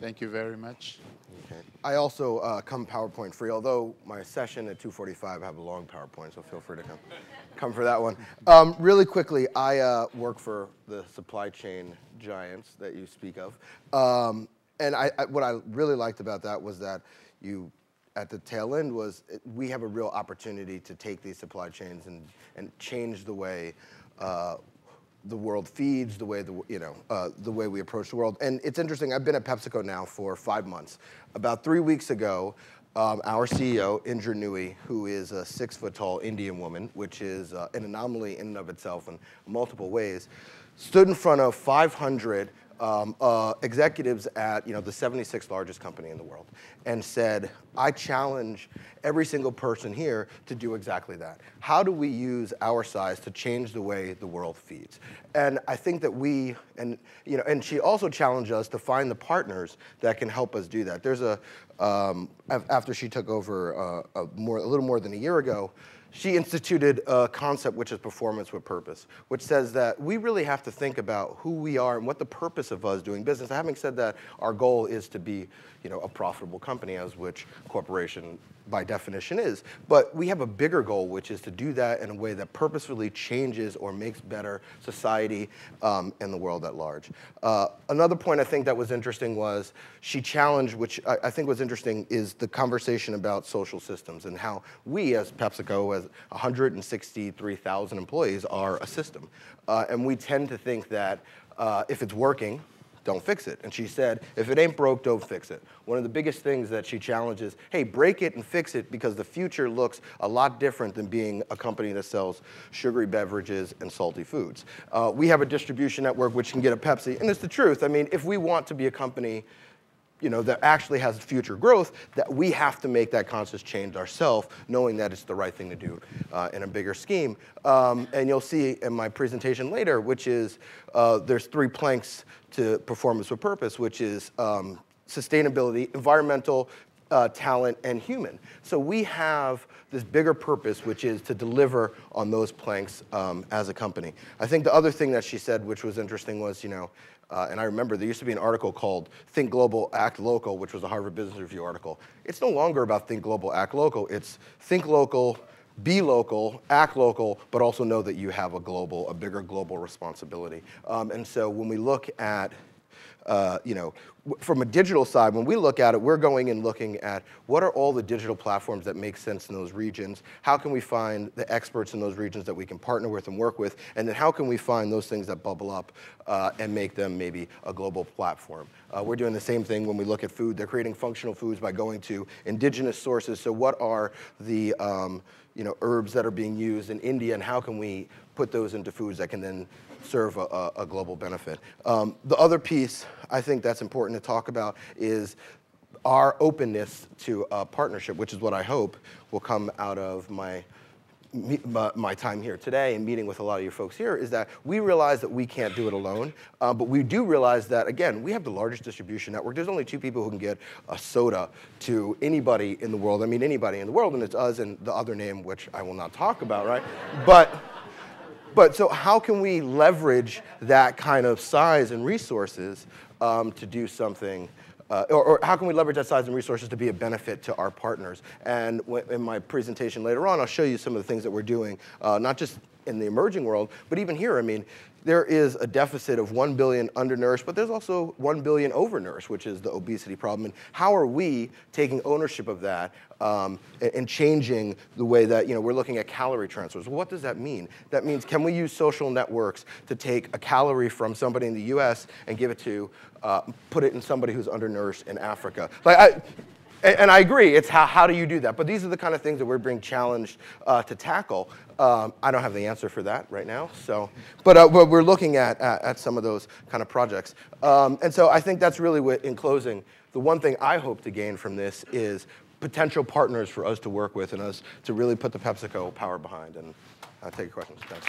Thank you very much. Okay. I also come PowerPoint free, although my session at 2:45 I have a long PowerPoint, so feel free to come for that one. Really quickly, I work for the supply chain giants that you speak of. And what I really liked about that was that you, at the tail end, we have a real opportunity to take these supply chains and change the way the world feeds, the way the way we approach the world. And it's interesting. I've been at PepsiCo now for 5 months. About 3 weeks ago, our CEO, Indra Nooyi, who is a 6-foot-tall Indian woman, which is an anomaly in and of itself in multiple ways, stood in front of 500 executives at the 76th largest company in the world and said, I challenge every single person here to do exactly that. How do we use our size to change the way the world feeds? And I think that and she also challenged us to find the partners that can help us do that. There's after she took over a little more than a year ago, she instituted a concept which is performance with purpose, which says that we really have to think about who we are and what the purpose of us doing business. Having said that, our goal is to be a profitable company, as which corporation by definition is. But we have a bigger goal, which is to do that in a way that purposefully changes or makes better society and the world at large. Another point I think that was interesting was she challenged, which I think was interesting, is the conversation about social systems and how we as PepsiCo, as 163,000 employees, are a system. And we tend to think that if it's working, don't fix it. And she said, if it ain't broke, don't fix it. One of the biggest things that she challenges, hey, break it and fix it, because the future looks a lot different than being a company that sells sugary beverages and salty foods. We have a distribution network which can get a Pepsi, and it's the truth. I mean, if we want to be a company that actually has future growth, that we have to make that conscious change ourselves, knowing that it's the right thing to do in a bigger scheme. And you'll see in my presentation later, which is there's 3 planks to performance with purpose, which is sustainability, environmental, talent, and human. So we have this bigger purpose, which is to deliver on those planks as a company. I think the other thing that she said, which was interesting, was, and I remember there used to be an article called Think Global, Act Local, which was a Harvard Business Review article. It's no longer about Think Global, Act Local. It's think local, be local, act local, but also know that you have a bigger global responsibility. And so when we look at from a digital side, when we look at it, we're going and looking at what are all the digital platforms that make sense in those regions? How can we find the experts in those regions that we can partner with and work with? And then how can we find those things that bubble up and make them maybe a global platform? We're doing the same thing when we look at food. They're creating functional foods by going to indigenous sources. So what are the herbs that are being used in India, and how can we put those into foods that can then serve a global benefit? The other piece I think that's important to talk about is our openness to partnership, which is what I hope will come out of my time here today and meeting with a lot of you folks here, is that we realize that we can't do it alone, but we do realize that, again, we have the largest distribution network. There's only 2 people who can get a soda to anybody in the world. I mean, anybody in the world, and it's us and the other name, which I will not talk about, right? But so how can we leverage that kind of size and resources to do something, or how can we leverage that size and resources to be a benefit to our partners? And in my presentation later on, I'll show you some of the things that we're doing, not just in the emerging world, but even here. I mean, there is a deficit of 1 billion undernourished, but there's also 1 billion overnourished, which is the obesity problem. And how are we taking ownership of that and changing the way that we're looking at calorie transfers? Well, what does that mean? That means, can we use social networks to take a calorie from somebody in the U.S. and give it to, put it in somebody who's undernourished in Africa? And I agree, it's how do you do that? But these are the kind of things that we're being challenged to tackle. I don't have the answer for that right now, but we're looking at some of those kind of projects. And so I think that's really what, in closing, the one thing I hope to gain from this is potential partners for us to work with and us to really put the PepsiCo power behind. And I'll take your questions. Thanks.